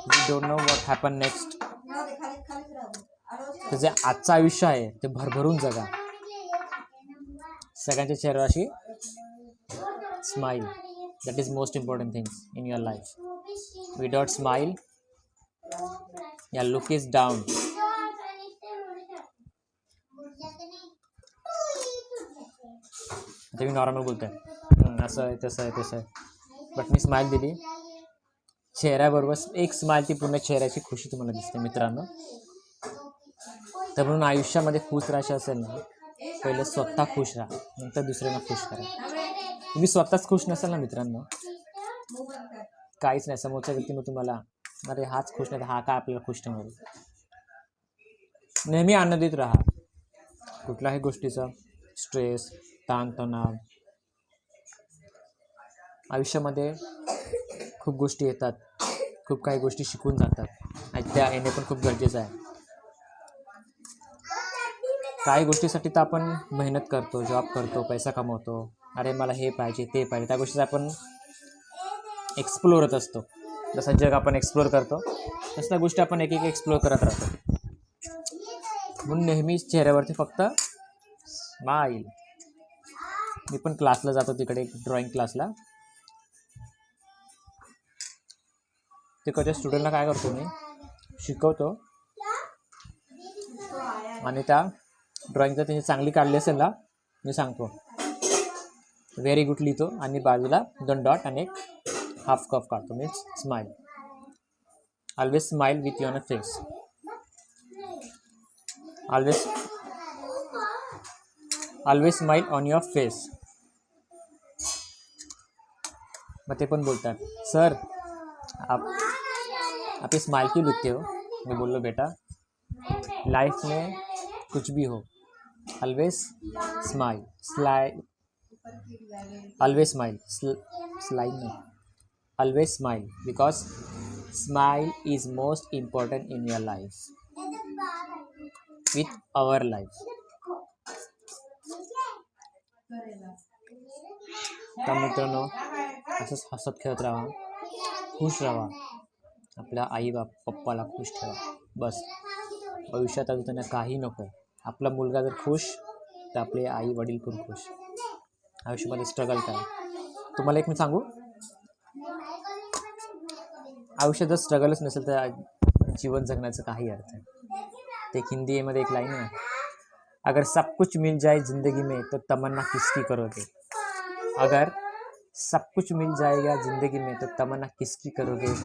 We don't know what happen next. तर जे आजचं आयुष्य आहे ते भरभरून जगा. सगळ्यांच्या चेहऱ्यावर अशी smile. That is most important things in your life. Without smile या लुक इज डाऊन. आता मी नॉर्मल बोलतोय, असं आहे तसं आहे तसं आहे, बट मी स्माइल दिली चेहऱ्याबरोबर, एक स्माइल ती पूर्ण चेहऱ्याची खुशी तुम्हाला दिसते मित्रांनो. तर म्हणून आयुष्यामध्ये खुश राहायचं असेल ना, पहिले स्वतः खुश राहा, नंतर दुसऱ्यांना खुश करा. तुम्ही स्वतःच खुश नसाल ना मित्रांनो, काहीच नाही. समोरच्या व्यक्तीने तुम्हाला अरे हाच खुश नाही तर हा काय आपल्याला खुश ठेवणार. नेहमी आनंदित राहा. कुठल्याही गोष्टीचा स्ट्रेस, ताणतणाव, आयुष्यामध्ये खूप गोष्टी येतात, खूप काही गोष्टी शिकून जातात आणि त्या येणे पण खूप गरजेचं आहे. काही गोष्टीसाठी तर आपण मेहनत करतो, जॉब करतो, पैसा कमवतो, अरे मला हे पाहिजे ते पाहिजे, त्या गोष्टीचा आपण एक्सप्लोर होत असतो. जसं जग आपण एक्सप्लोर करतो तसं त्या गोष्टी आपण एक एक एक्सप्लोर करत राहतो. म्हणून नेहमी चेहऱ्यावरती फक्त स्माईल. मी पण क्लासला जातो तिकडे, ड्रॉइंग क्लासला. तिकडच्या स्टुडंटला काय करतो मी, शिकवतो आणि त्या ड्रॉइंग जर त्यांनी चांगली काढली असेल ना, मी सांगतो व्हेरी गुड लिहितो आणि बाजूला 2 डॉट आणि एक हाफ कफ काढतो. Means smile. Always smile with your face. Always smile on your face. मग ते पण बोलतात सर आप स्माइल क्यों लिखते हो. मैं बोल लो बेटा लाइफ में कुछ भी हो, always smile. Always smile. Slide नहीं, always smile, because smile is most important in your life, with our life. तर मित्रांनो, असंच हसत खेळत राहा, खुश राहा, आपल्या आई पप्पाला खुश ठेवा. बस भविष्यात अजून त्यांना काही नको. आपला मुलगा जर खुश तर आपले आई वडील पण खुश. आयुष्यामध्ये स्ट्रगल करा. तुम्हाला एक मी सांगू, आयुष्यात जर स्ट्रगलच नसेल तर जीवन जगण्याचं काही अर्थ आहे. ते हिंदीमध्ये एक लाईन आहे, अगर सब कुछ मिल जाए जिंदगी में तो तमन्ना किसकी करोगे. अगर सब कुछ मिल जाएगा जिंदगी में तो तमन्ना किसकी करोगे.